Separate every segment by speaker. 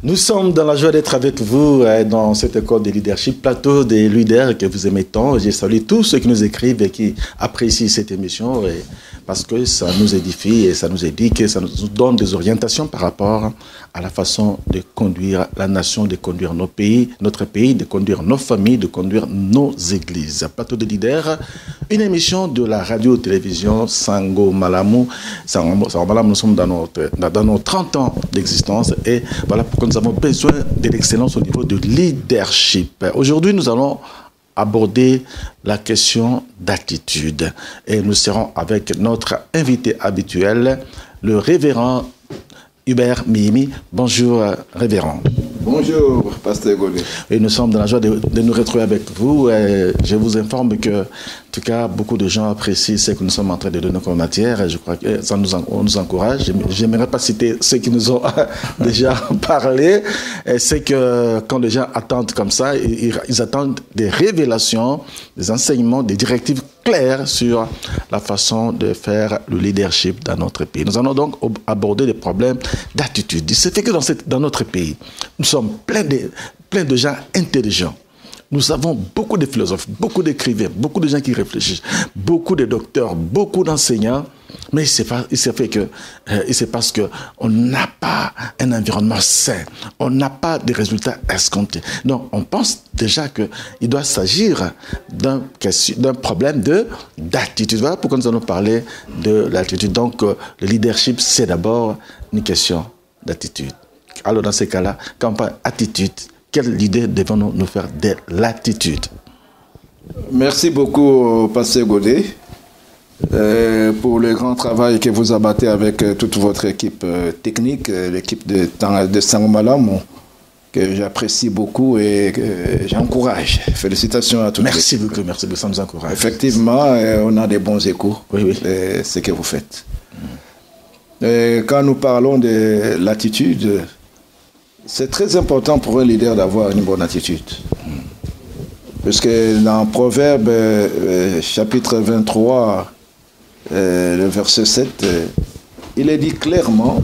Speaker 1: Nous sommes dans la joie d'être avec vous dans cette école de leadership, plateau des leaders que vous aimez tant. Je salue tous ceux qui nous écrivent et qui apprécient cette émission parce que ça nous édifie et ça nous éduque et ça nous donne des orientations par rapport à la façon de conduire la nation, de conduire nos pays, notre pays, de conduire nos familles, de conduire nos églises. Plateau des leaders, une émission de la radio-télévision Sango Malamu. Sango Malamu, nous sommes dans nos 30 ans d'existence et voilà pourquoi nous avons besoin de l'excellence au niveau du leadership. Aujourd'hui, nous allons aborder la question d'attitude. Et nous serons avec notre invité habituel, le révérend Hubert Mihimi. Bonjour, révérend.
Speaker 2: Bonjour, pasteur Gaudé.
Speaker 1: Et nous sommes dans la joie de nous retrouver avec vous. Et je vous informe que, en tout cas, beaucoup de gens apprécient ce que nous sommes en train de donner comme matière. Et je crois que ça nous encourage. Je n'aimerais pas citer ceux qui nous ont déjà parlé. C'est que quand les gens attendent comme ça, ils attendent des révélations, des enseignements, des directives claires sur la façon de faire le leadership dans notre pays. Nous allons donc aborder des problèmes d'attitude. Il se fait que dans notre pays, nous sommes pleins de gens intelligents. Nous avons beaucoup de philosophes, beaucoup d'écrivains, beaucoup de gens qui réfléchissent, beaucoup de docteurs, beaucoup d'enseignants. Mais il se passe qu'on n'a pas un environnement sain. On n'a pas de résultats escomptés. Donc, on pense déjà qu'il doit s'agir d'un problème d'attitude. Voilà pourquoi nous allons parler de l'attitude. Donc, le leadership, c'est d'abord une question d'attitude. Alors, dans ces cas-là, quand on parle d'attitude, quelle idée devons-nous nous faire de l'attitude?
Speaker 2: Merci beaucoup, pasteur Gaudé, pour le grand travail que vous abattez avec toute votre équipe technique, l'équipe de Sango Malamu, que j'apprécie beaucoup et que j'encourage. Félicitations à tous.
Speaker 1: Merci beaucoup, ça nous encourage.
Speaker 2: Effectivement, on a des bons échos,
Speaker 1: oui.
Speaker 2: Ce que vous faites. Quand nous parlons de l'attitude, c'est très important pour un leader d'avoir une bonne attitude. Parce que dans Proverbe, chapitre 23, le verset 7, il est dit clairement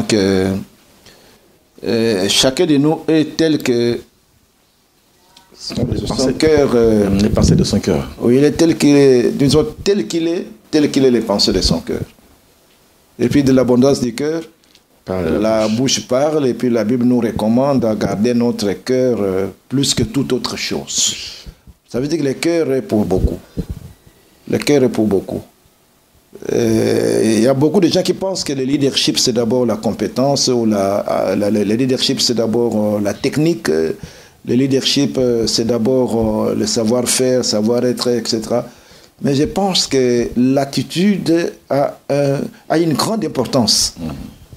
Speaker 2: que chacun de nous est tel que son cœur.
Speaker 1: Les pensées de son cœur.
Speaker 2: Oui, il est tel qu'il est, disons, tel qu'il est les pensées de son cœur. Et puis de l'abondance du cœur, la bouche parle, et puis la Bible nous recommande à garder notre cœur plus que toute autre chose. Ça veut dire que le cœur est pour beaucoup. Le cœur est pour beaucoup. Il y a beaucoup de gens qui pensent que le leadership, c'est d'abord la compétence, ou le leadership, c'est d'abord la technique, le leadership, c'est d'abord le savoir-faire, savoir-être, etc. Mais je pense que l'attitude a une grande importance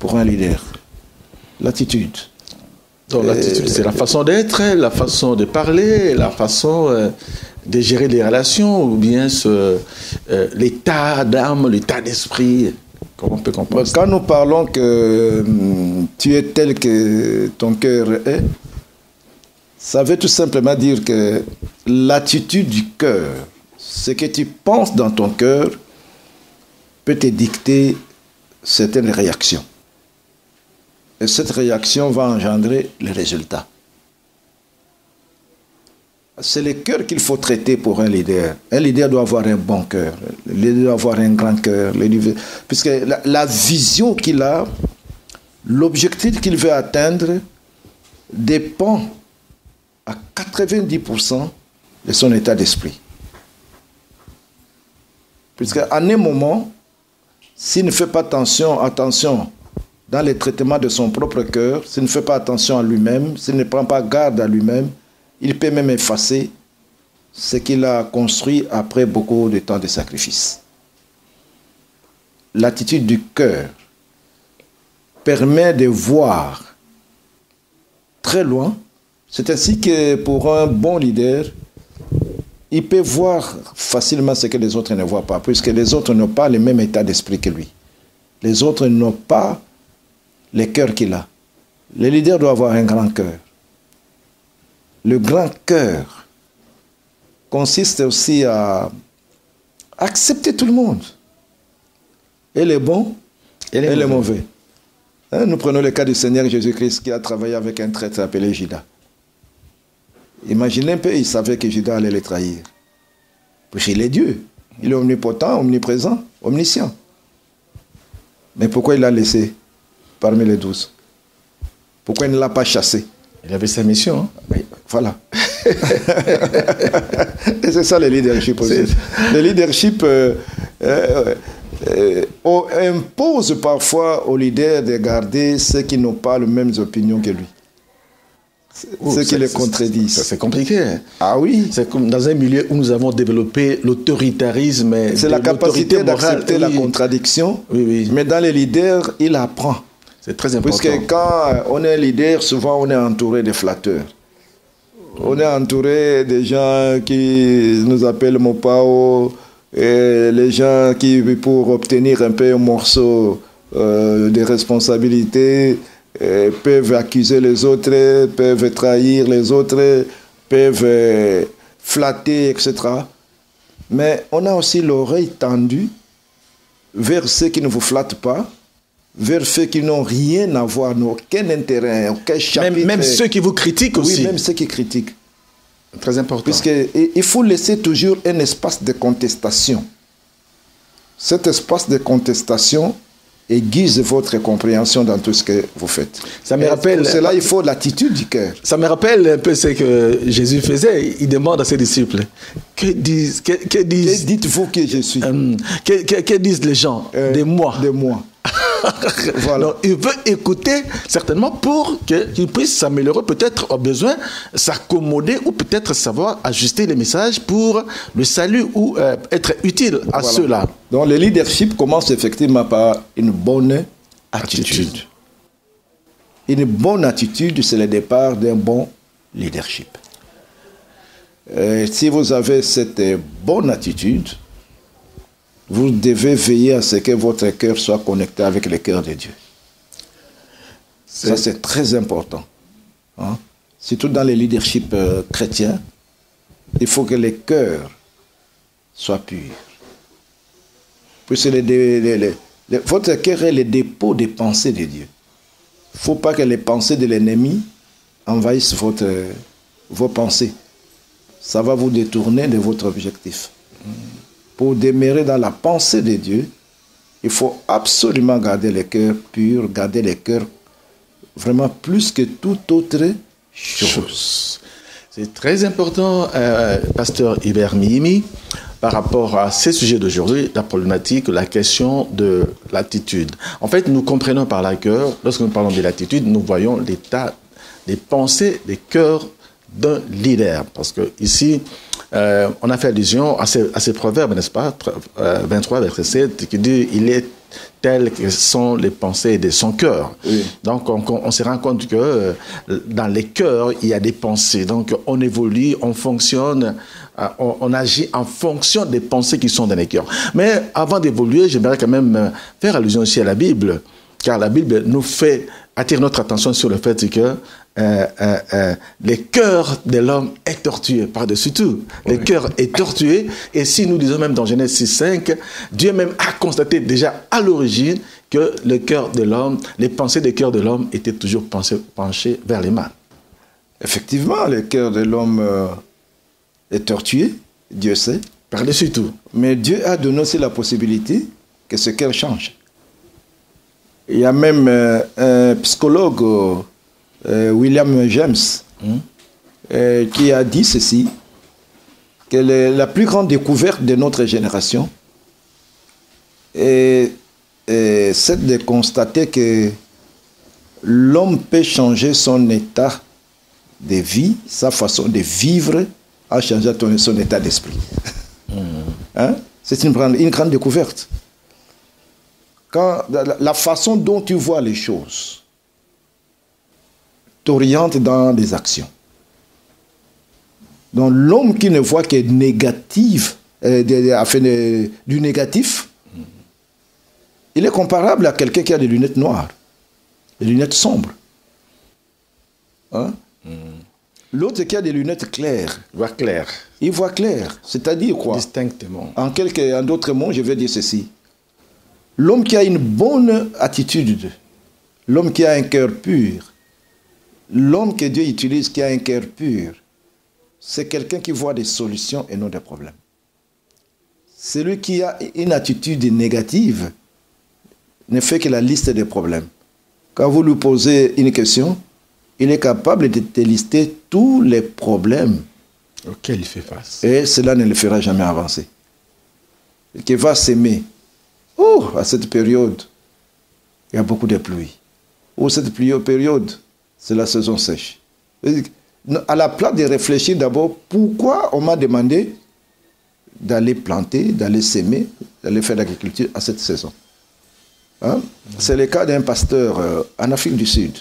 Speaker 2: pour un leader. L'attitude.
Speaker 1: Donc l'attitude, c'est la façon d'être, la façon de parler, la façon de gérer les relations, ou bien l'état d'âme, l'état d'esprit. Comment on peut comprendre?
Speaker 2: Quand nous parlons que tu es tel que ton cœur est, ça veut tout simplement dire que l'attitude du cœur, ce que tu penses dans ton cœur, peut te dicter certaines réactions. Et cette réaction va engendrer les résultats. C'est le cœur qu'il faut traiter pour un leader. Un leader doit avoir un bon cœur. Le leader doit avoir un grand cœur. Puisque la vision qu'il a, l'objectif qu'il veut atteindre, dépend à 90% de son état d'esprit. Puisqu'à un moment, s'il ne fait pas attention dans le traitement de son propre cœur, s'il ne fait pas attention à lui-même, s'il ne prend pas garde à lui-même, il peut même effacer ce qu'il a construit après beaucoup de temps de sacrifice. L'attitude du cœur permet de voir très loin. C'est ainsi que pour un bon leader, il peut voir facilement ce que les autres ne voient pas, puisque les autres n'ont pas le même état d'esprit que lui. Les autres n'ont pas le cœur qu'il a. Le leader doit avoir un grand cœur. Le grand cœur consiste aussi à accepter tout le monde. Et les bons et les mauvais. Nous prenons le cas du Seigneur Jésus-Christ qui a travaillé avec un traître appelé Judas. Imaginez un peu, il savait que Judas allait le trahir. Parce qu'il est Dieu. Il est omnipotent, omniprésent, omniscient. Mais pourquoi il l'a laissé parmi les 12? Pourquoi il ne l'a pas chassé?
Speaker 1: Il avait sa mission. Hein?
Speaker 2: Oui, voilà. Et c'est ça le leadership aussi. Le leadership impose parfois aux leaders de garder ceux qui n'ont pas les mêmes opinions que lui. Ceux qui les contredisent.
Speaker 1: C'est compliqué.
Speaker 2: Ah oui.
Speaker 1: C'est comme dans un milieu où nous avons développé l'autoritarisme.
Speaker 2: C'est la capacité d'accepter la contradiction.
Speaker 1: Oui, oui.
Speaker 2: Mais dans les leaders, il apprend.
Speaker 1: C'est très important.
Speaker 2: Puisque quand on est leader, souvent on est entouré de flatteurs. On est entouré de gens qui nous appellent Mopao, et les gens qui, pour obtenir un peu un morceau de responsabilité, peuvent accuser les autres, peuvent trahir les autres, peuvent flatter, etc. Mais on a aussi l'oreille tendue vers ceux qui ne vous flattent pas, vers ceux qui n'ont rien à voir, n'ont aucun intérêt, aucun chapitre.
Speaker 1: Même ceux qui vous critiquent aussi.
Speaker 2: Oui, même ceux qui critiquent.
Speaker 1: Très important.
Speaker 2: Puisqu'il faut laisser toujours un espace de contestation. Cet espace de contestation aiguise votre compréhension dans tout ce que vous faites.
Speaker 1: Ça me rappelle,
Speaker 2: pour cela, il faut l'attitude du cœur.
Speaker 1: Ça me rappelle un peu ce que Jésus faisait. Il demande à ses disciples, que
Speaker 2: dites-vous que je suis?
Speaker 1: Que disent les gens de moi?
Speaker 2: De moi.
Speaker 1: Voilà. Donc, il veut écouter certainement pour qu'il puisse s'améliorer, peut-être au besoin, s'accommoder ou peut-être savoir ajuster les messages pour le salut ou être utile à ceux-là.
Speaker 2: Donc le leadership commence effectivement par une bonne attitude. Une bonne attitude, c'est le départ d'un bon leadership. Si vous avez cette bonne attitude, vous devez veiller à ce que votre cœur soit connecté avec le cœur de Dieu. Ça, c'est très important. Hein? Surtout dans les leaderships chrétiens, il faut que le cœur soit pur. Puisque votre cœur est le dépôt des pensées de Dieu. Il ne faut pas que les pensées de l'ennemi envahissent vos pensées. Ça va vous détourner de votre objectif. Pour demeurer dans la pensée de Dieu, il faut absolument garder le cœur pur, garder le cœur vraiment plus que toute autre chose.
Speaker 1: C'est très important, pasteur Hubert Mihimi, par rapport à ces sujets d'aujourd'hui, la problématique, la question de l'attitude. En fait, nous comprenons par là que, lorsque nous parlons de l'attitude, nous voyons l'état des pensées, des cœurs d'un leader. Parce que ici, on a fait allusion à ces proverbes, n'est-ce pas, 23, verset 7, qui dit « Il est tel que sont les pensées de son cœur. Oui. » Donc, on se rend compte que dans les cœurs, il y a des pensées. Donc, on évolue, on fonctionne, on agit en fonction des pensées qui sont dans les cœurs. Mais avant d'évoluer, j'aimerais quand même faire allusion aussi à la Bible, car la Bible nous fait attirer notre attention sur le fait que le cœur de l'homme est tortueux, par-dessus tout. Le cœur est tortueux, et si nous disons même dans Genèse 6:5, Dieu même a constaté déjà à l'origine que le cœur de l'homme, les pensées du cœur de l'homme étaient toujours penchées vers les mal.
Speaker 2: Effectivement, le cœur de l'homme est tortueux, Dieu sait.
Speaker 1: Par-dessus tout.
Speaker 2: Mais Dieu a donné aussi la possibilité que ce cœur change. Il y a même un psychologue, William James, qui a dit ceci, que la plus grande découverte de notre génération est celle de constater que l'homme peut changer son état de vie, sa façon de vivre, en changeant son état d'esprit. Hein? C'est une grande découverte. Quand la façon dont tu vois les choses t'oriente dans des actions. Donc l'homme qui ne voit que négatif, du négatif, il est comparable à quelqu'un qui a des lunettes noires, des lunettes sombres. Hein? L'autre qui a des lunettes claires.
Speaker 1: Il voit clair.
Speaker 2: Il voit clair. C'est-à-dire quoi?
Speaker 1: Distinctement.
Speaker 2: En d'autres mots, je vais dire ceci. L'homme qui a une bonne attitude, L'homme qui a un cœur pur, l'homme que Dieu utilise qui a un cœur pur, c'est quelqu'un qui voit des solutions et non des problèmes. Celui qui a une attitude négative ne fait que la liste des problèmes. Quand vous lui posez une question, il est capable de te lister tous les problèmes
Speaker 1: auxquels il fait face.
Speaker 2: Et cela ne le fera jamais avancer. Qui va s'aimer. Oh, à cette période, il y a beaucoup de pluie. Oh, cette période, c'est la saison sèche. À la place de réfléchir d'abord, pourquoi on m'a demandé d'aller planter, d'aller s'aimer, d'aller faire l'agriculture à cette saison. Hein? C'est le cas d'un pasteur en Afrique du Sud.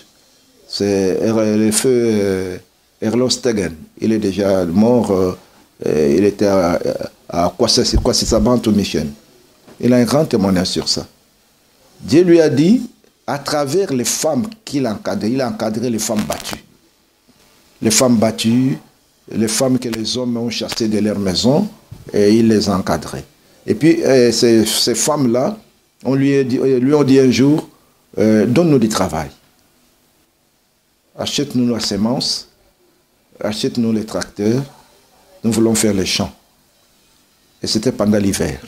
Speaker 2: C'est le feu Erlo Stegen. Il est déjà mort. Il était à Kwasisabantu Mission. Il a un grand témoignage sur ça. Dieu lui a dit, à travers les femmes qu'il a encadrées, il a encadré les femmes battues. Les femmes battues, les femmes que les hommes ont chassées de leur maison, et il les a encadrées. Et puis, ces femmes-là, lui ont dit un jour, donne-nous du travail. Achète-nous la semence, achète-nous les tracteurs, nous voulons faire les champs. Et c'était pendant l'hiver.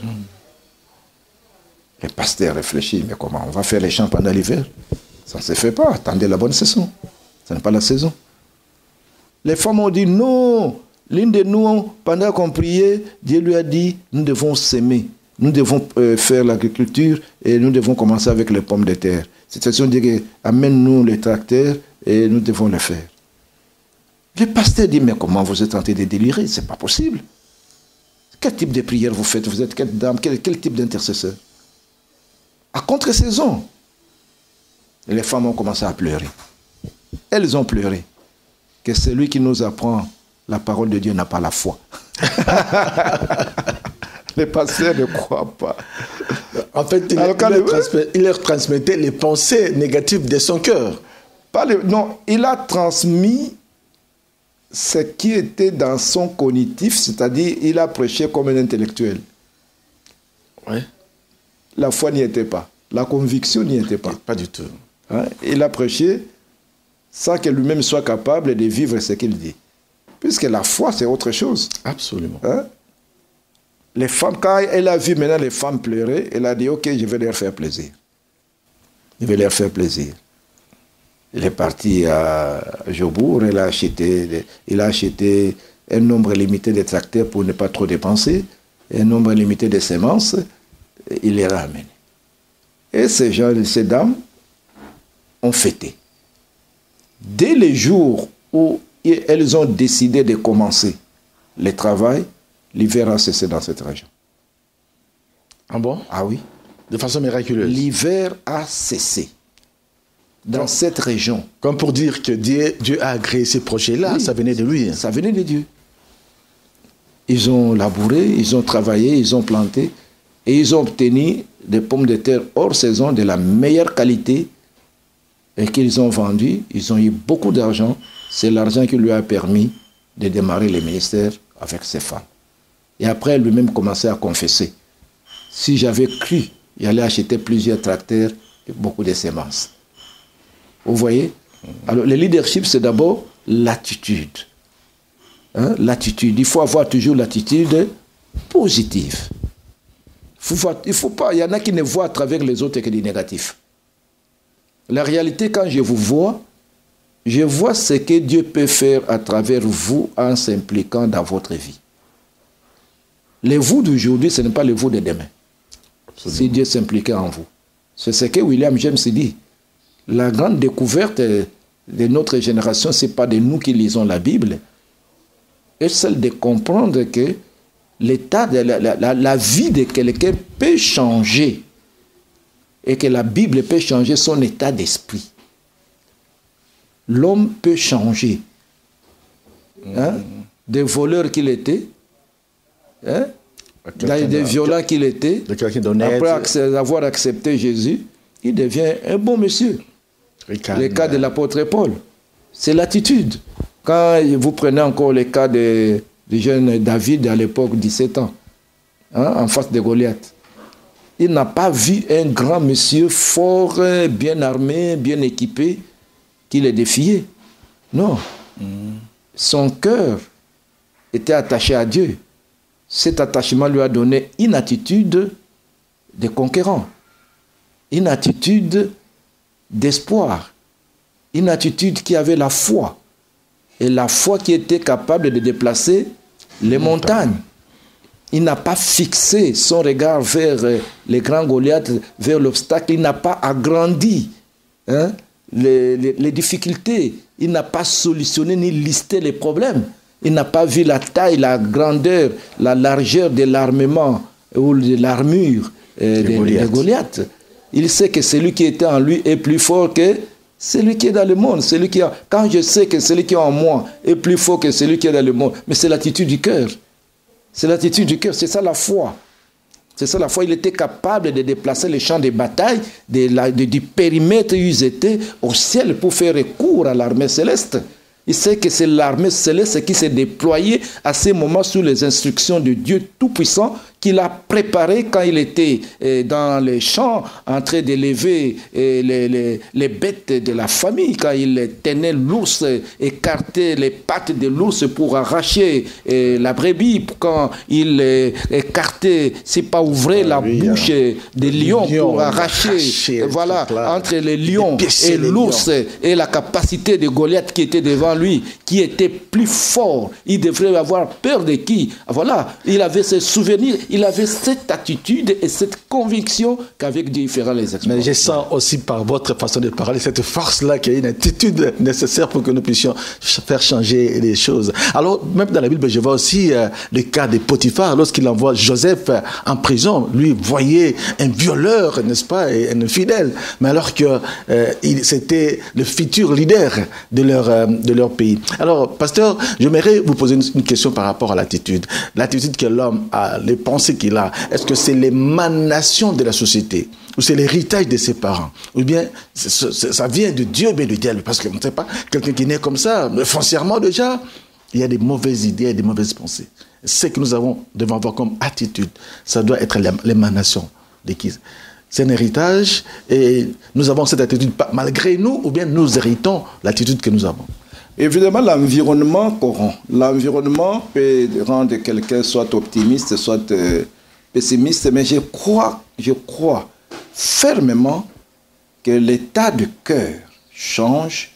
Speaker 2: Le pasteur réfléchit, mais comment on va faire les champs pendant l'hiver? Ça ne se fait pas, attendez la bonne saison. Ce n'est pas la saison. Les femmes ont dit non. L'une de nous, pendant qu'on priait, Dieu lui a dit, nous devons s'aimer. Nous devons faire l'agriculture et nous devons commencer avec les pommes de terre. Cette façon dit, amène-nous les tracteurs et nous devons le faire. Le pasteur dit, mais comment vous êtes en train de délirer? Ce n'est pas possible. Quel type de prière vous faites? Vous êtes quelle dame? Quel type d'intercesseur? À contre-saison. Les femmes ont commencé à pleurer. Elles ont pleuré. Que celui qui nous apprend la parole de Dieu n'a pas la foi. Les pasteurs ne croient pas.
Speaker 1: En fait, il leur transmettait les pensées négatives de son cœur.
Speaker 2: Non, il a transmis ce qui était dans son cognitif, c'est-à-dire il a prêché comme un intellectuel.
Speaker 1: Oui.
Speaker 2: La foi n'y était pas. La conviction n'y était pas.
Speaker 1: Pas du tout.
Speaker 2: Hein? Il a prêché sans que lui-même soit capable de vivre ce qu'il dit. Puisque la foi, c'est autre chose.
Speaker 1: Absolument.
Speaker 2: Hein? Les femmes, quand elle a vu maintenant les femmes pleurer, elle a dit, ok, je vais leur faire plaisir. Je vais leur faire plaisir. Il est parti à Jobourg, il a acheté un nombre limité de tracteurs pour ne pas trop dépenser, un nombre limité de semences, il les a amenés. Et ces gens, ces dames ont fêté. Dès le jour où elles ont décidé de commencer le travail, l'hiver a cessé dans cette région.
Speaker 1: Ah bon?
Speaker 2: Ah oui.
Speaker 1: De façon miraculeuse.
Speaker 2: L'hiver a cessé dans cette région.
Speaker 1: Comme pour dire que Dieu a agréé ces projets-là, oui, ça venait de lui.
Speaker 2: Ça venait de Dieu. Ils ont labouré, ils ont travaillé, ils ont planté et ils ont obtenu des pommes de terre hors saison de la meilleure qualité et qu'ils ont vendu. Ils ont eu beaucoup d'argent. C'est l'argent qui lui a permis de démarrer le ministère avec ses femmes. Et après, lui-même commençait à confesser. Si j'avais cru, j'allais acheter plusieurs tracteurs et beaucoup de semences. Vous voyez? Alors, le leadership, c'est d'abord l'attitude. Hein? L'attitude. Il faut avoir toujours l'attitude positive. Il faut pas. Il y en a qui ne voient à travers les autres que du négatif. La réalité, quand je vous vois, je vois ce que Dieu peut faire à travers vous en s'impliquant dans votre vie. Les vous d'aujourd'hui, ce n'est pas les vous de demain. Absolument. Si Dieu s'impliquait en vous. C'est ce que William James dit. La grande découverte de notre génération, ce n'est pas de nous qui lisons la Bible, et celle de comprendre que l'état de la vie de quelqu'un peut changer et que la Bible peut changer son état d'esprit. L'homme peut changer. Hein? Des voleurs qu'il était, hein? Des violents qu'il était, après avoir accepté Jésus, il devient un bon monsieur. Le cas de l'apôtre Paul, c'est l'attitude. Quand vous prenez encore le cas du jeune David à l'époque, 17 ans, hein, en face de Goliath, Il n'a pas vu un grand monsieur fort, bien armé, bien équipé, qui les défiait. Non. Son cœur était attaché à Dieu. Cet attachement lui a donné une attitude de conquérant, une attitude d'espoir, une attitude qui avait la foi, et la foi qui était capable de déplacer les montagnes. Il n'a pas fixé son regard vers les grands Goliaths, vers l'obstacle. Il n'a pas agrandi les difficultés. Il n'a pas solutionné ni listé les problèmes. Il n'a pas vu la taille, la grandeur, la largeur de l'armement ou de l'armure de Goliath. Il sait que celui qui était en lui est plus fort que celui qui est dans le monde. Quand je sais que celui qui est en moi est plus fort que celui qui est dans le monde, mais c'est l'attitude du cœur. C'est l'attitude du cœur, c'est ça la foi. C'est ça la foi. Il était capable de déplacer les champs de bataille du périmètre où ils étaient au ciel pour faire recours à l'armée céleste. Il sait que c'est l'armée céleste qui s'est déployée à ces moments sous les instructions de Dieu Tout-Puissant qu'il a préparé quand il était dans les champs en train d'élever les bêtes de la famille, quand il tenait l'ours, écartait les pattes de l'ours pour arracher la brebis, quand il écartait, c'est pas ouvrait la bouche des lions pour arracher, voilà, entre les lions et l'ours, et la capacité de Goliath qui était devant lui, qui était plus fort. Il devrait avoir peur de qui? Voilà, il avait ce souvenir. Il avait cette attitude et cette conviction qu'avec Dieu, il fera les exploits.
Speaker 1: Mais je sens aussi par votre façon de parler cette force-là qui est une attitude nécessaire pour que nous puissions faire changer les choses. Alors, même dans la Bible, je vois aussi le cas de Potiphar, lorsqu'il envoie Joseph en prison. Lui voyait un violeur, n'est-ce pas, et un infidèle, mais alors que c'était le futur leader de leur pays. Alors, pasteur, j'aimerais vous poser une question par rapport à l'attitude. L'attitude que l'homme a, les pensées qu'il a, est-ce que c'est l'émanation de la société ou c'est l'héritage de ses parents, ou bien ça vient de Dieu, mais de Dieu, parce qu'on ne sait pas, quelqu'un qui naît comme ça, foncièrement déjà, il y a des mauvaises idées, il y a des mauvaises pensées. Ce que nous devons avoir comme attitude, ça doit être l'émanation de qui? C'est un héritage et nous avons cette attitude malgré nous, ou bien nous héritons l'attitude que nous avons.
Speaker 2: Évidemment, l'environnement corrompt. L'environnement peut rendre quelqu'un soit optimiste, soit pessimiste, mais je crois fermement que l'état de cœur change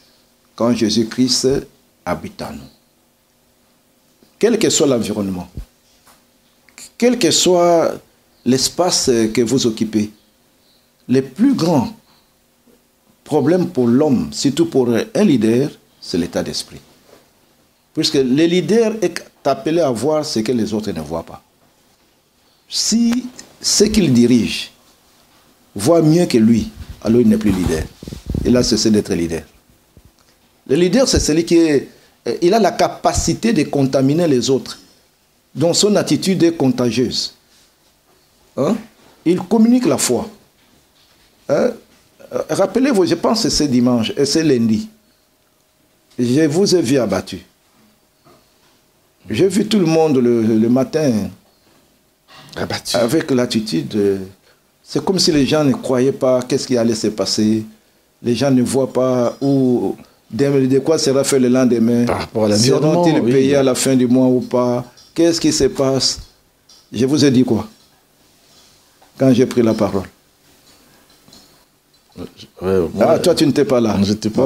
Speaker 2: quand Jésus-Christ habite en nous. Quel que soit l'environnement, quel que soit l'espace que vous occupez, les plus grands problèmes pour l'homme, surtout pour un leader, c'est l'état d'esprit. Puisque le leader est appelé à voir ce que les autres ne voient pas. Si ce qu'il dirige voit mieux que lui, alors il n'est plus leader. Il a cessé d'être leader. Le leader, c'est celui il a la capacité de contaminer les autres, dont son attitude est contagieuse. Il communique la foi. Rappelez-vous, je pense que c'est dimanche et c'est lundi. Je vous ai vu abattu. J'ai vu tout le monde le matin abattu. Avec l'attitude. C'est comme si les gens ne croyaient pas qu'est-ce qui allait se passer. Les gens ne voient pas où, de quoi sera fait le lendemain.
Speaker 1: Par rapport à l'environnement.
Speaker 2: Seront-ils payés à la fin du mois ou pas? Qu'est-ce qui se passe? Je vous ai dit quoi quand j'ai pris la parole? Toi, tu n'étais pas là.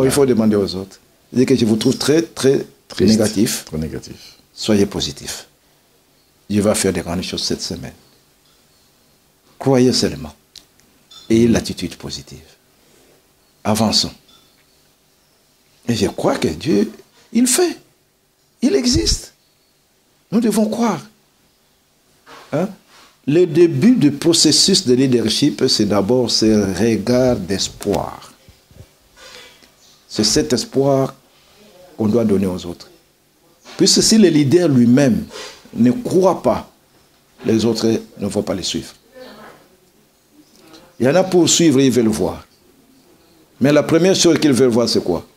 Speaker 2: Il faut demander aux autres. Je dis que je vous trouve très négatif.
Speaker 1: Très négatif.
Speaker 2: Soyez positif. Dieu va faire des grandes choses cette semaine. Croyez seulement. Ayez l'attitude positive. Avançons. Et je crois que Dieu, il fait. Il existe. Nous devons croire. Le début du processus de leadership, c'est d'abord ce regard d'espoir. C'est cet espoir qu'on doit donner aux autres. Puisque si le leader lui-même ne croit pas, les autres ne vont pas le suivre. Il y en a pour suivre, ils veulent voir. Mais la première chose qu'ils veulent voir, c'est quoi?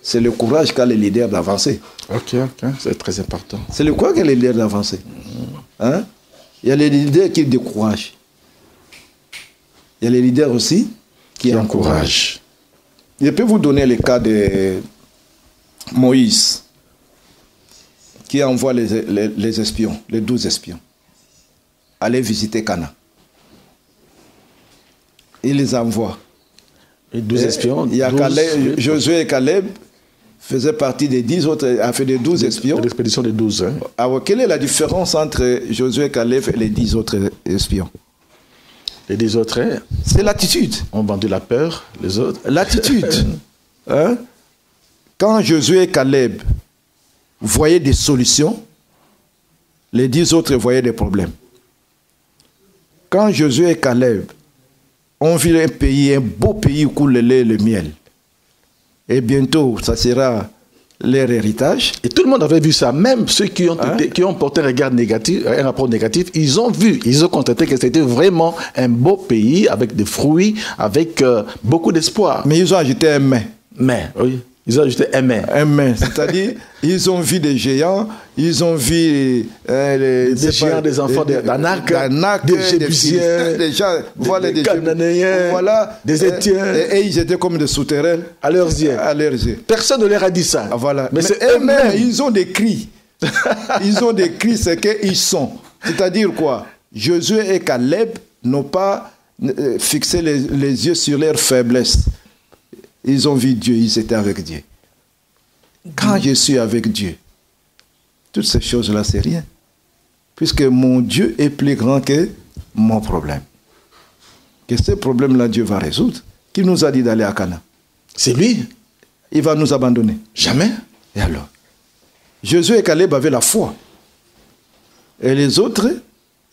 Speaker 2: C'est le courage qu'a le leader d'avancer.
Speaker 1: Ok, c'est très important.
Speaker 2: C'est le quoi qu'a le leader d'avancer. Il y a les leaders qui découragent. il y a les leaders aussi qui encouragent. Je peux vous donner le cas de Moïse, qui envoie les espions, les 12 espions, aller visiter Canaan. Il les envoie.
Speaker 1: Les 12 espions.
Speaker 2: Il y a Josué et Caleb faisaient partie des 10 autres, a fait des 12 espions.
Speaker 1: L'expédition des 12. Hein.
Speaker 2: Alors, quelle est la différence entre Josué et Caleb et les 10 autres espions?
Speaker 1: Les 10 autres,
Speaker 2: c'est l'attitude.
Speaker 1: On vendu la peur, les autres.
Speaker 2: L'attitude. Hein? Quand Josué et Caleb voyaient des solutions, les 10 autres voyaient des problèmes. Quand Josué et Caleb ont vu un pays, un beau pays où coule le lait et le miel, et bientôt, ça sera leur héritage.
Speaker 1: Et tout le monde avait vu ça. Même ceux qui ont porté un regard négatif, un rapport négatif, ils ont vu, ils ont constaté que c'était vraiment un beau pays avec des fruits, avec beaucoup d'espoir.
Speaker 2: Mais ils ont ajouté un mais.
Speaker 1: Mais, oui. Ils ont ajouté un mais.
Speaker 2: Un mais. C'est-à-dire, ils ont vu des géants, ils ont vu
Speaker 1: des géants, des enfants d'Anak, des Jébusiens,
Speaker 2: des
Speaker 1: Cananéens,
Speaker 2: voilà,
Speaker 1: des Étiens.
Speaker 2: Et ils étaient comme des souterrains.
Speaker 1: À leurs yeux.
Speaker 2: À leurs yeux.
Speaker 1: Personne ne leur a dit ça.
Speaker 2: Ah, voilà.
Speaker 1: Mais c'est
Speaker 2: eux-mêmes, ils ont des cris. Ils ont des cris, c'est qu'ils sont. C'est-à-dire quoi? Josué et Caleb n'ont pas fixé les yeux sur leur faiblesse. Ils ont vu Dieu, ils étaient avec Dieu. Quand je suis avec Dieu, toutes ces choses-là, c'est rien. Puisque mon Dieu est plus grand que mon problème. Que ce problème-là, Dieu va résoudre. Qui nous a dit d'aller à Canaan?
Speaker 1: C'est lui.
Speaker 2: Il va nous abandonner.
Speaker 1: Jamais.
Speaker 2: Et alors? Josué et Caleb avaient la foi. Et les autres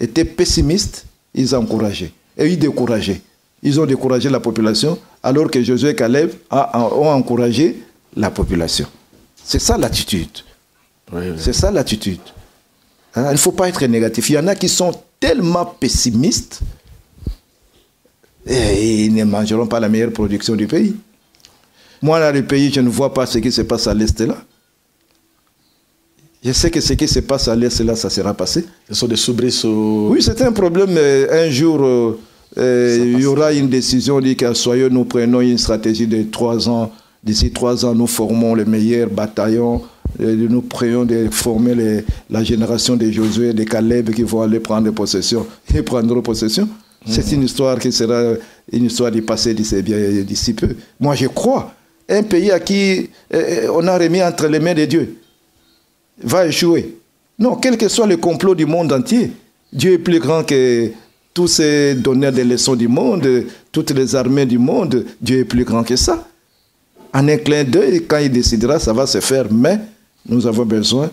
Speaker 2: étaient pessimistes, ils encourageaient. Et ils décourageaient. Ils ont découragé la population, alors que Josué et Caleb ont encouragé la population. C'est ça l'attitude.
Speaker 1: Oui, oui.
Speaker 2: C'est ça l'attitude. Hein? Il ne faut pas être négatif. Il y en a qui sont tellement pessimistes et ils ne mangeront pas la meilleure production du pays. Moi, dans le pays, je ne vois pas ce qui se passe à l'Est là. Je sais que ce qui se passe à l'Est là, ça sera passé.
Speaker 1: Ce sont des soubresauts.
Speaker 2: Oui, c'est un problème. Un jour... il y aura une décision, dit qu'à Soyeux, nous prenons une stratégie de 3 ans. D'ici 3 ans, nous formons les meilleurs bataillons. Nous prions de former la génération de Josué et de Caleb qui vont aller prendre possession. Ils prendront possession. C'est une histoire qui sera une histoire du passé d'ici peu. Moi, je crois. Un pays à qui on a remis entre les mains de Dieu va échouer. Non, quel que soit le complot du monde entier, Dieu est plus grand que tous ces donneurs de leçons du monde, toutes les armées du monde, Dieu est plus grand que ça. En un clin d'œil, quand il décidera, ça va se faire. Mais nous avons besoin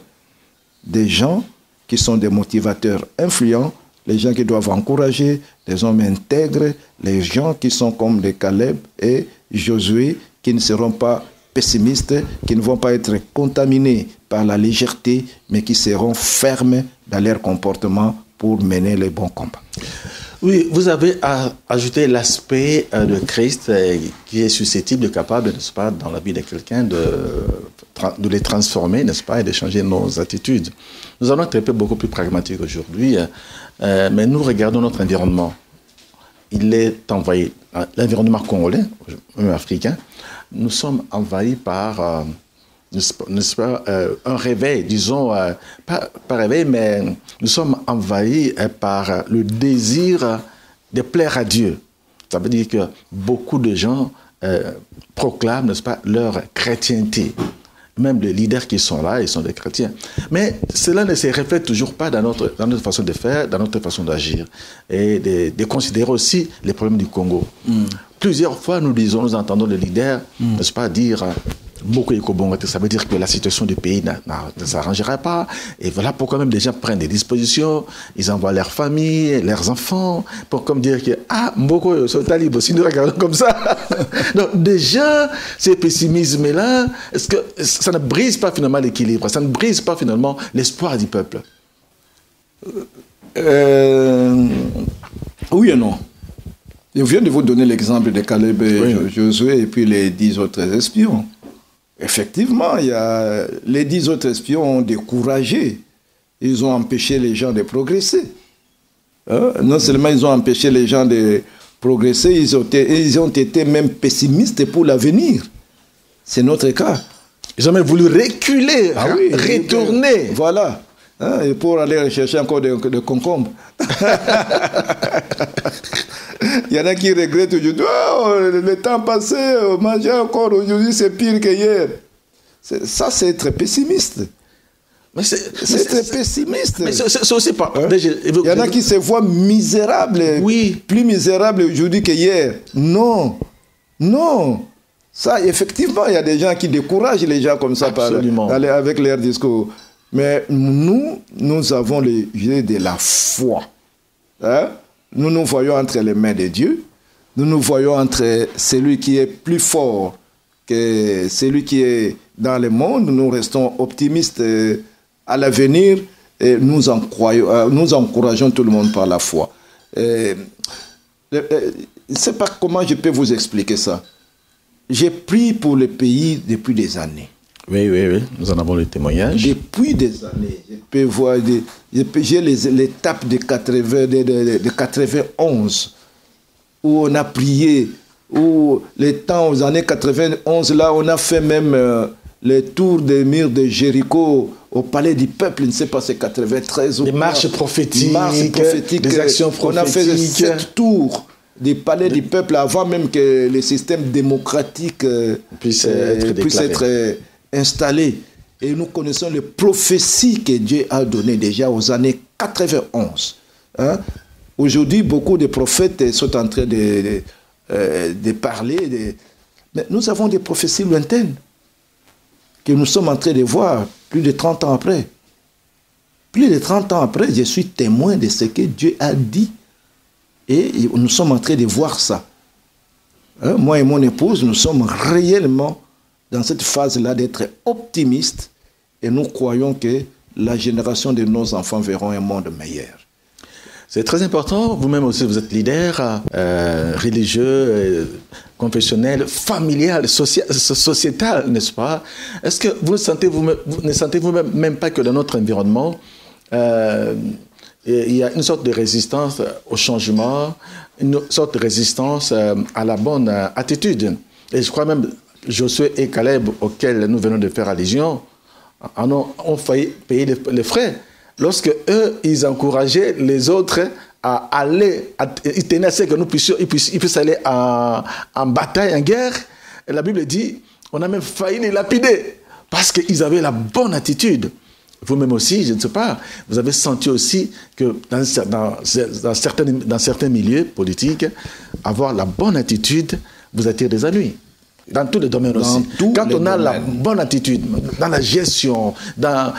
Speaker 2: des gens qui sont des motivateurs influents, les gens qui doivent encourager, des hommes intègres, les gens qui sont comme des Caleb et Josué, qui ne seront pas pessimistes, qui ne vont pas être contaminés par la légèreté, mais qui seront fermes dans leur comportement pour mener les bons combats.
Speaker 1: Oui, vous avez ajouté l'aspect de Christ qui est susceptible, capable, n'est-ce pas, dans la vie de quelqu'un, de les transformer, n'est-ce pas, et de changer nos attitudes. Nous allons être un peu beaucoup plus pragmatiques aujourd'hui, mais nous regardons notre environnement. Il est envahi, l'environnement congolais, même africain, nous sommes envahis par... n'est-ce pas, un réveil, disons, pas réveil, mais nous sommes envahis par le désir de plaire à Dieu. Ça veut dire que beaucoup de gens proclament, n'est-ce pas, leur chrétienté. Même les leaders qui sont là, ils sont des chrétiens. Mais cela ne se reflète toujours pas dans notre façon de faire, dans notre façon d'agir. Et de considérer aussi les problèmes du Congo. Plusieurs fois, nous entendons les leaders, n'est-ce pas, dire... Ça veut dire que la situation du pays ne s'arrangera pas. Et voilà pourquoi même des gens prennent des dispositions, ils envoient leurs familles, leurs enfants, pour comme dire que Mboko sont talibans, si nous regardons comme ça. Donc déjà, ce pessimisme-là, est-ce que ça ne brise pas finalement l'équilibre, ça ne brise pas finalement l'espoir du peuple? Oui et non. Je viens de vous donner l'exemple de Caleb et Josué et puis les 10 autres espions. Effectivement, les 10 autres espions ont découragé. Ils ont empêché les gens de progresser. Non seulement ils ont empêché les gens de
Speaker 2: progressé, ils ont été même pessimistes pour l'avenir. C'est notre cas.
Speaker 1: Ils ont même voulu reculer, retourner.
Speaker 2: Voilà. Hein, et pour aller rechercher encore des concombres. Il y en a qui regrettent aujourd'hui. Oh, le temps passé, manger encore aujourd'hui, c'est pire que hier. Ça, c'est très pessimiste. C'est très pessimiste.
Speaker 1: Mais c'est aussi pas.
Speaker 2: Hein? Il y en a qui se voient misérables.
Speaker 1: Oui.
Speaker 2: Plus misérables aujourd'hui que hier. Non. Non. Ça, effectivement, il y a des gens qui découragent les gens comme ça.
Speaker 1: Absolument.
Speaker 2: Avec leur discours. Mais nous avons l'idée de la foi. Hein? Nous nous voyons entre les mains de Dieu. Nous nous voyons entre celui qui est plus fort que celui qui est dans le monde. Nous restons optimistes à l'avenir et nous encourageons tout le monde par la foi. Je ne sais pas comment je peux vous expliquer ça. J'ai prié pour le pays depuis des années.
Speaker 1: Oui, nous en avons le témoignage.
Speaker 2: Depuis des années, je peux voir, j'ai les tapes de 91, où on a prié, où les temps aux années 91, là, on a fait même le tour des murs de Jéricho au palais du peuple, je ne sais pas, c'est 93.
Speaker 1: Des marches prophétiques, des actions prophétiques.
Speaker 2: On a fait 7 tours du palais du peuple avant même que le système démocratique puisse être installé. Et nous connaissons les prophéties que Dieu a données déjà aux années 91. Hein? Aujourd'hui, beaucoup de prophètes sont en train de parler. Mais nous avons des prophéties lointaines que nous sommes en train de voir plus de 30 ans après. Plus de 30 ans après, je suis témoin de ce que Dieu a dit. Et nous sommes en train de voir ça. Hein? Moi et mon épouse, nous sommes réellement dans cette phase-là d'être optimistes et nous croyons que la génération de nos enfants verront un monde meilleur.
Speaker 1: C'est très important. Vous-même aussi, vous êtes leader religieux, confessionnel, familial, sociétal, n'est-ce pas? Est-ce que vous ne sentez vous-même même pas que dans notre environnement, il y a une sorte de résistance au changement, une sorte de résistance à la bonne attitude? Et je crois même Josué et Caleb, auxquels nous venons de faire allusion, ont failli payer les frais. Lorsque eux, ils encourageaient les autres à aller, ils tenaient à ce que ils puissent aller en bataille, en guerre. Et la Bible dit, on a même failli les lapider parce qu'ils avaient la bonne attitude. Vous-même aussi, je ne sais pas, vous avez senti aussi que dans certains milieux politiques, avoir la bonne attitude vous attire des ennuis. Dans tous les domaines aussi. Quand on a la bonne attitude, dans la gestion, dans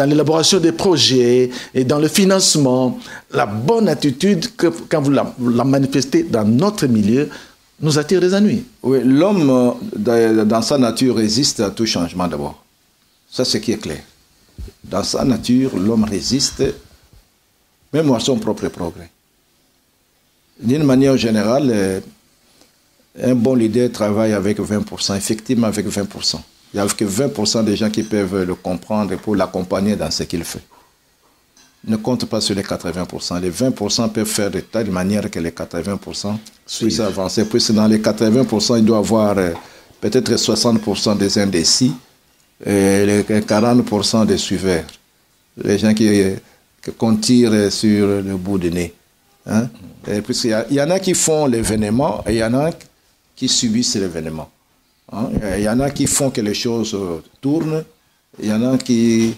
Speaker 1: l'élaboration des projets et dans le financement, la bonne attitude, quand vous la manifestez dans notre milieu, nous attire des ennuis.
Speaker 2: Oui, l'homme, dans sa nature, résiste à tout changement d'abord. Ça, c'est ce qui est clair. Dans sa nature, l'homme résiste même à son propre progrès. D'une manière générale, un bon leader travaille avec 20%, effectivement avec 20%. Il n'y a que 20% des gens qui peuvent le comprendre pour l'accompagner dans ce qu'il fait. Ne compte pas sur les 80%. Les 20% peuvent faire de telle manière que les 80% puissent avancer. Puis dans les 80%, il doit y avoir peut-être 60% des indécis et les 40% des suiveurs. Les gens qu'on tire sur le bout du nez. Hein? Et puis il y en a qui font l'événement et il y en a qui subissent l'événement. Hein? Il y en a qui font que les choses tournent, il y en a qui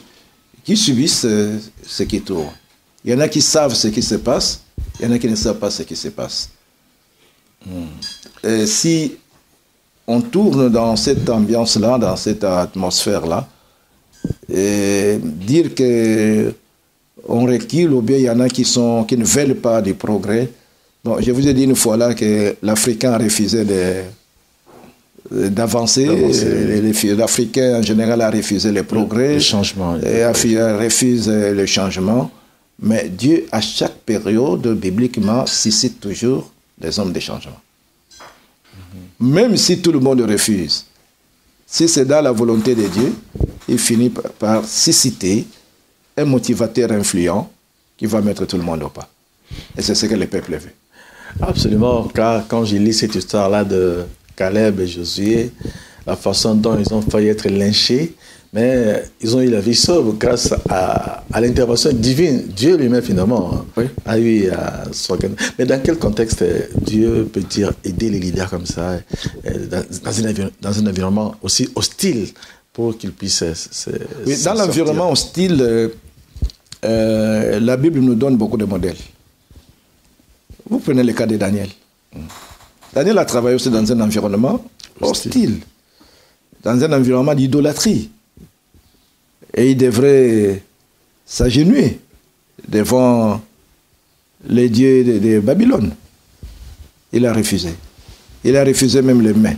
Speaker 2: subissent ce qui tourne. Il y en a qui savent ce qui se passe, il y en a qui ne savent pas ce qui se passe. Et si on tourne dans cette ambiance-là, dans cette atmosphère-là, et dire qu'on recule, ou bien il y en a qui ne veulent pas du progrès. Bon, je vous ai dit une fois là que l'Africain a refusé d'avancer. L'Africain en général a refusé le progrès.
Speaker 1: Le changement.
Speaker 2: Et refuse le changement. Mais Dieu, à chaque période, bibliquement, suscite toujours des hommes de changement. Même si tout le monde refuse. Si c'est dans la volonté de Dieu, il finit par susciter un motivateur influent qui va mettre tout le monde au pas. Et c'est ce que le peuple veut.
Speaker 1: Absolument, car quand je lis cette histoire-là de Caleb et Josué, la façon dont ils ont failli être lynchés, mais ils ont eu la vie sauve grâce à l'intervention divine. Dieu lui-même, finalement, a eu à s'organiser. Mais dans quel contexte Dieu peut dire aider les leaders comme ça, dans un environnement aussi hostile, pour qu'ils puissent...
Speaker 2: dans l'environnement hostile, la Bible nous donne beaucoup de modèles. Vous prenez le cas de Daniel. Daniel a travaillé aussi dans un environnement hostile, dans un environnement d'idolâtrie. Et il devrait s'agenouiller devant les dieux de Babylone. Il a refusé. Il a refusé même les mains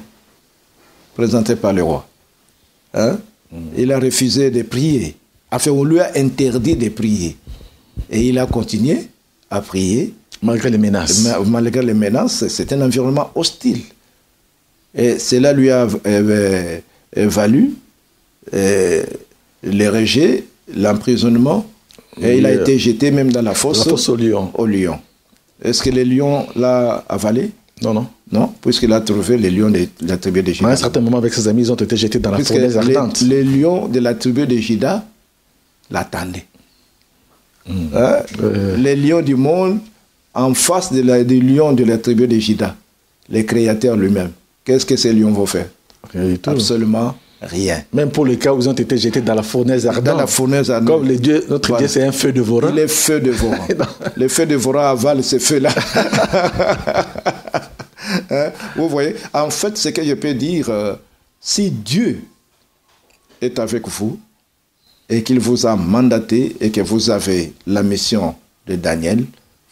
Speaker 2: présentées par le roi. Il a refusé de prier. Enfin, on lui a interdit de prier. Et il a continué à prier.
Speaker 1: Malgré les menaces.
Speaker 2: Malgré les menaces, c'est un environnement hostile. Et cela lui a valu les rejets, l'emprisonnement, et il a été jeté même dans la fosse
Speaker 1: au lion.
Speaker 2: Est-ce que les lions l'ont avalé?
Speaker 1: Non.
Speaker 2: Non, puisqu'il a trouvé les lions de la tribu de Juda.
Speaker 1: À un certain moment, avec ses amis, ils ont été jetés dans la fournaise ardente.
Speaker 2: Les lions de la tribu de Juda l'attendaient. Les lions du monde, en face des lions de la tribu de Juda, les créateurs lui-même. Qu'est-ce que ces lions vont faire?
Speaker 1: Rien du tout.
Speaker 2: Absolument rien.
Speaker 1: Même pour le cas où ils ont été jetés dans la fournaise ardente.
Speaker 2: Dans la fournaise ardente.
Speaker 1: Comme notre Dieu, c'est un feu dévorant.
Speaker 2: Il est feu dévorant. Le feu dévorant avale ce feu-là. Vous voyez, en fait, ce que je peux dire, si Dieu est avec vous et qu'il vous a mandaté et que vous avez la mission de Daniel,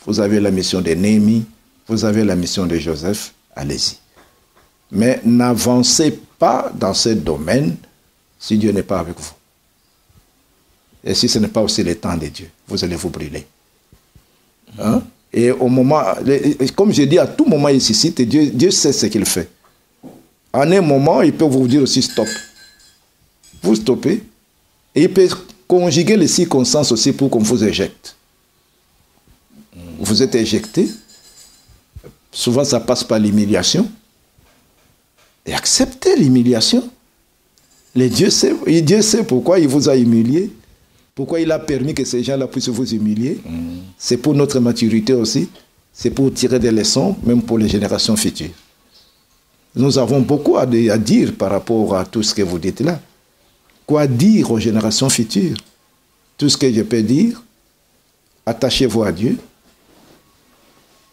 Speaker 2: vous avez la mission de Néhémie, vous avez la mission de Joseph, allez-y. Mais n'avancez pas dans ce domaine si Dieu n'est pas avec vous. Et si ce n'est pas aussi le temps de Dieu, vous allez vous brûler. Et au moment, comme je dis, à tout moment il suscite, Dieu sait ce qu'il fait. En un moment, il peut vous dire aussi stop. Vous stoppez. Et il peut conjuguer les circonstances aussi pour qu'on vous éjecte. Vous êtes éjecté. Souvent, ça passe par l'humiliation. Et acceptez l'humiliation. Dieu sait pourquoi il vous a humilié. Pourquoi il a permis que ces gens-là puissent vous humilier. C'est pour notre maturité aussi. C'est pour tirer des leçons, même pour les générations futures. Nous avons beaucoup à dire par rapport à tout ce que vous dites là. Quoi dire aux générations futures? Tout ce que je peux dire, attachez-vous à Dieu.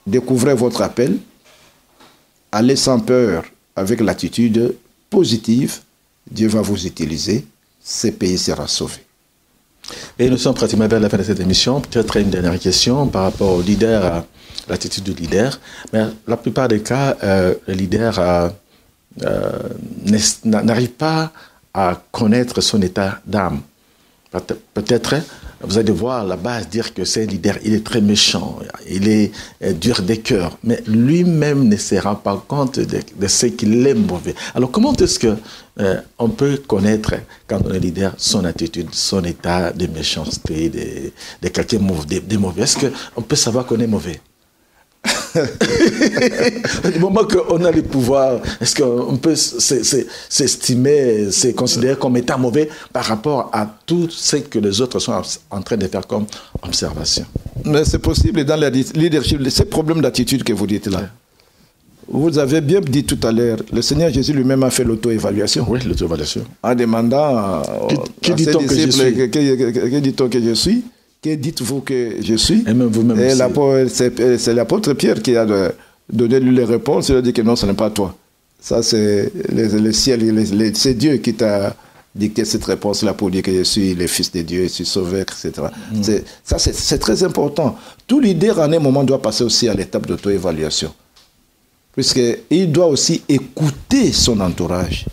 Speaker 2: Découvrez votre appel. Allez sans peur avec l'attitude positive. Dieu va vous utiliser. Ce pays sera sauvé.
Speaker 1: Et nous sommes pratiquement vers la fin de cette émission. Peut-être une dernière question par rapport au leader, à l'attitude du leader. Mais la plupart des cas, le leader n'arrive pas à connaître son état d'âme. Peut-être, vous allez voir la base dire que c'est un leader, il est très méchant, il est dur des cœurs, mais lui-même ne se rend pas compte de ce qu'il est mauvais. Alors comment est-ce qu'on peut connaître, quand on est leader, son attitude, son état de méchanceté, de quelqu'un de mauvais? Est-ce qu'on peut savoir qu'on est mauvais? Du moment qu'on a le pouvoir, est-ce qu'on peut s'estimer, se considérer comme étant mauvais par rapport à tout ce que les autres sont en train de faire comme observation?
Speaker 2: Mais c'est possible dans le leadership, ces problèmes d'attitude que vous dites là. Ouais. Vous avez bien dit tout à l'heure, le Seigneur Jésus lui-même a fait l'auto-évaluation.
Speaker 1: Oui, l'auto-évaluation.
Speaker 2: En demandant à ses disciples, que dit-on que je suis? Que dites-vous que je suis? Et même vous-même. Et c'est l'apôtre Pierre qui a donné lui les réponses. Il a dit que non, ce n'est pas toi. Ça, c'est le ciel, c'est Dieu qui t'a dicté cette réponse-là pour dire que je suis le Fils de Dieu, je suis sauveur, etc. Ça, c'est très important. Tout leader, en un moment, doit passer aussi à l'étape d'auto-évaluation. Puisqu'il doit aussi écouter son entourage.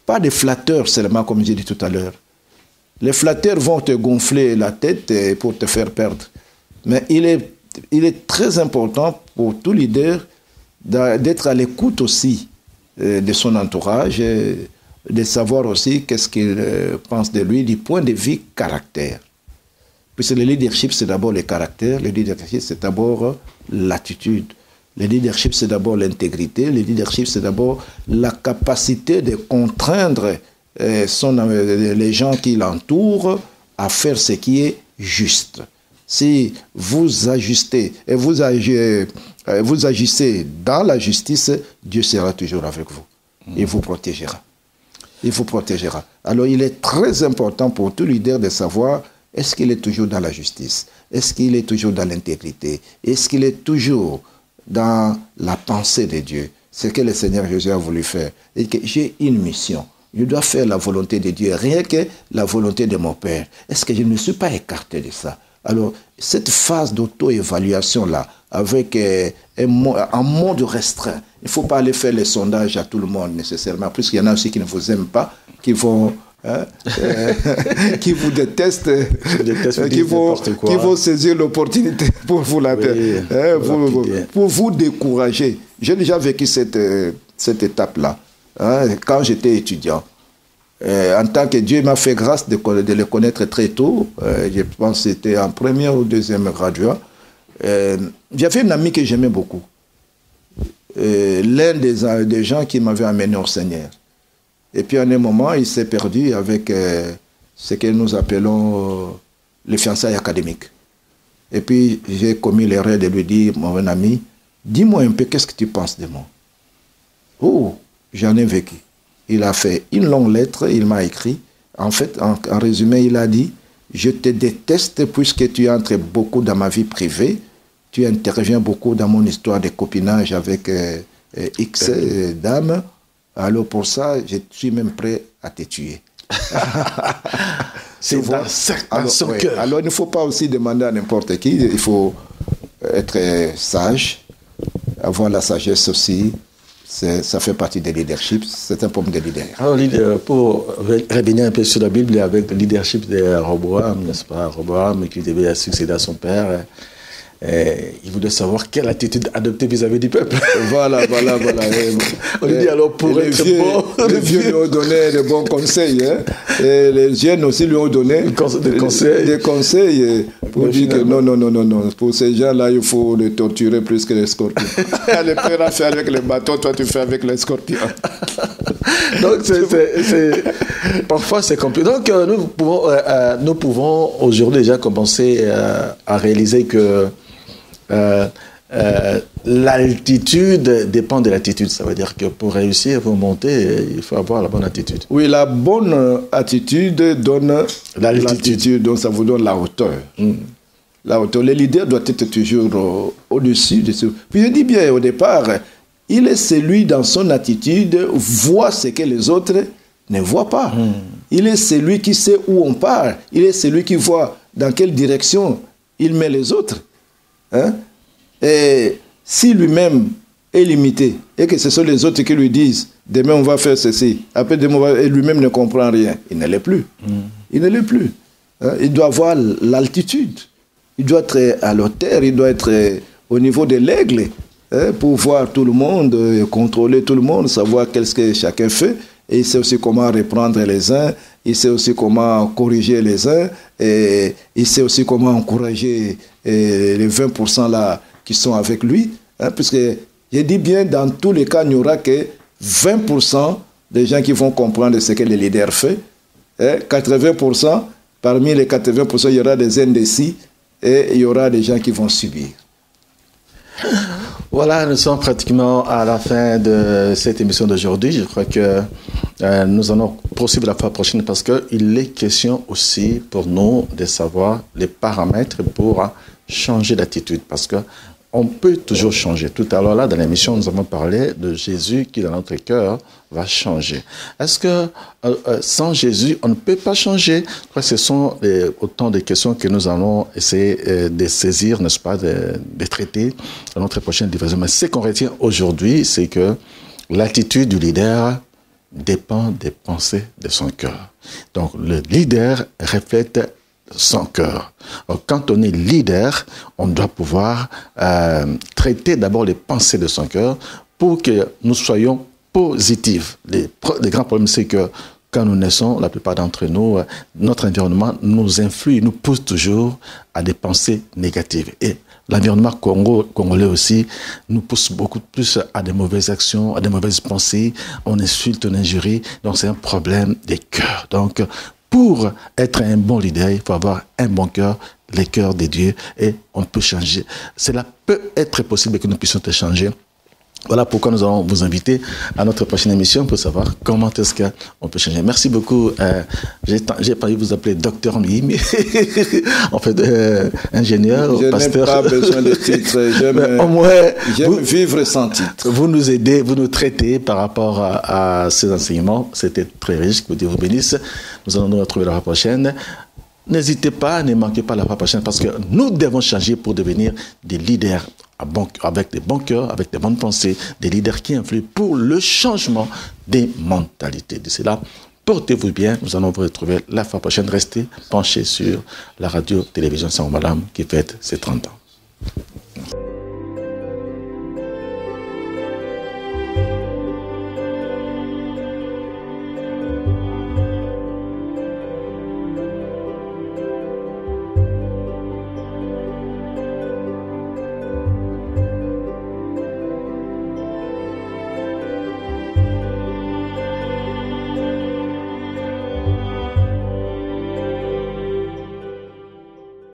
Speaker 2: Pas des flatteurs seulement, comme j'ai dit tout à l'heure. Les flatteurs vont te gonfler la tête pour te faire perdre. Mais il est très important pour tout leader d'être à l'écoute aussi de son entourage, de savoir aussi qu'est-ce qu'il pense de lui du point de vue caractère. Puisque le leadership, c'est d'abord le caractère, le leadership, c'est d'abord l'attitude. Le leadership, c'est d'abord l'intégrité. Le leadership, c'est d'abord la capacité de contraindre les gens qui l'entourent à faire ce qui est juste. Si vous agissez dans la justice, Dieu sera toujours avec vous. Il vous protégera. Il vous protégera. Alors, il est très important pour tout leader de savoir, est-ce qu'il est toujours dans la justice? Est-ce qu'il est toujours dans l'intégrité? Est-ce qu'il est toujours dans la pensée de Dieu? C'est ce que le Seigneur Jésus a voulu faire. Et que j'ai une mission. Je dois faire la volonté de Dieu, rien que la volonté de mon Père. Est-ce que je ne me suis pas écarté de ça? Alors, cette phase d'auto-évaluation-là, avec un mode restreint, il ne faut pas aller faire les sondages à tout le monde nécessairement, puisqu'il y en a aussi qui ne vous aiment pas, qui vont... qui vous détestent, qui vont saisir l'opportunité pour vous pour vous décourager. J'ai déjà vécu cette étape-là, quand j'étais étudiant. En tant que Dieu m'a fait grâce de le connaître très tôt, je pense que c'était en première ou deuxième graduat, j'avais un ami que j'aimais beaucoup. L'un des gens qui m'avait amené au Seigneur. Et puis, à un moment, il s'est perdu avec ce que nous appelons les fiançailles académiques. Et puis, j'ai commis l'erreur de lui dire, mon ami, dis-moi un peu, qu'est-ce que tu penses de moi? Oh, j'en ai vécu. Il a fait une longue lettre, il m'a écrit. En fait, en résumé, il a dit, je te déteste puisque tu entres beaucoup dans ma vie privée, tu interviens beaucoup dans mon histoire de copinage avec X dames. Alors pour ça, je suis même prêt à te tuer.
Speaker 1: C'est dans son cœur.
Speaker 2: Alors il ne faut pas aussi demander à n'importe qui, il faut être sage, avoir la sagesse aussi. Ça fait partie du leadership, c'est un problème de leader.
Speaker 1: Alors, pour revenir un peu sur la Bible, avec le leadership de Roboam, n'est-ce pas? Roboam qui devait succéder à son père. Il voulait savoir quelle attitude adopter vis-à-vis du peuple.
Speaker 2: Voilà.
Speaker 1: On lui dit alors pour être bon.
Speaker 2: Les vieux lui ont donné de bons conseils. Hein? Et les jeunes aussi lui ont donné des conseils pour dire que non. Pour ces gens-là, il faut les torturer plus que les scorpions. Les pères a fait avec les bâtons, toi tu fais avec les scorpions.
Speaker 1: Donc parfois c'est compliqué. Donc nous pouvons aujourd'hui déjà commencer à réaliser que l'altitude dépend de l'attitude. Ça veut dire que pour réussir, pour monter, il faut avoir la bonne attitude.
Speaker 2: Oui, la bonne attitude donne l'altitude, donc ça vous donne la hauteur. La hauteur. Le leader doit être toujours au-dessus de ce. Puis je dis bien au départ, il est celui dans son attitude, voit ce que les autres ne voient pas. Il est celui qui sait où on part. Il est celui qui voit dans quelle direction il met les autres. Hein? Et si lui-même est limité et que ce sont les autres qui lui disent demain on va faire ceci, après demain et lui-même ne comprend rien, il ne l'est plus. Il ne l'est plus. Hein? Il doit avoir l'altitude. Il doit être à l'auteur, il doit être au niveau de l'aigle pour voir tout le monde, contrôler tout le monde, savoir qu'est-ce que chacun fait. Et il sait aussi comment reprendre les uns, il sait aussi comment corriger les uns, et il sait aussi comment encourager les 20% là qui sont avec lui. Hein, puisque je dis bien, dans tous les cas, il n'y aura que 20% des gens qui vont comprendre ce que le leader fait. 80%, parmi les 80%, il y aura des indécis et il y aura des gens qui vont subir.
Speaker 1: Voilà, nous sommes pratiquement à la fin de cette émission d'aujourd'hui. Je crois que nous allons poursuivre la fois prochaine parce qu'il est question aussi pour nous de savoir les paramètres pour changer d'attitude. Parce qu'on peut toujours changer. Tout à l'heure, là, dans l'émission, nous avons parlé de Jésus qui, dans notre cœur, va changer. Est-ce que sans Jésus, on ne peut pas changer? Je crois que ce sont autant de questions que nous allons essayer de saisir, n'est-ce pas, de traiter dans notre prochaine livraison. Mais ce qu'on retient aujourd'hui, c'est que l'attitude du leader dépend des pensées de son cœur. Donc, le leader reflète son cœur. Alors, quand on est leader, on doit pouvoir traiter d'abord les pensées de son cœur pour que nous soyons positifs. Les grands problèmes, c'est que quand nous naissons, la plupart d'entre nous, notre environnement nous influe, nous pousse toujours à des pensées négatives. Et l'environnement congolais aussi nous pousse beaucoup plus à des mauvaises actions, à des mauvaises pensées. On insulte, on injurie. Donc c'est un problème des cœurs. Donc pour être un bon leader, il faut avoir un bon cœur, les cœurs de Dieu, et on peut changer. Cela peut être possible que nous puissions te changer. Voilà pourquoi nous allons vous inviter à notre prochaine émission pour savoir comment est-ce qu'on peut changer. Merci beaucoup. J'ai pas eu vous appeler docteur Mimi, en fait, ingénieur, pasteur.
Speaker 2: Je n'ai pas besoin de titre. J'aime vivre sans titre.
Speaker 1: Vous nous aidez, vous nous traitez par rapport à ces enseignements. C'était très riche. Que Dieu vous bénisse. Nous allons nous retrouver la fois prochaine. N'hésitez pas, ne manquez pas la fois prochaine parce que nous devons changer pour devenir des leaders avec des bons cœurs, avec des bonnes pensées, des leaders qui influent pour le changement des mentalités. D'ici là, portez-vous bien. Nous allons vous retrouver la fois prochaine. Restez penchés sur la radio-télévision Sango Malamu qui fête ses 30 ans.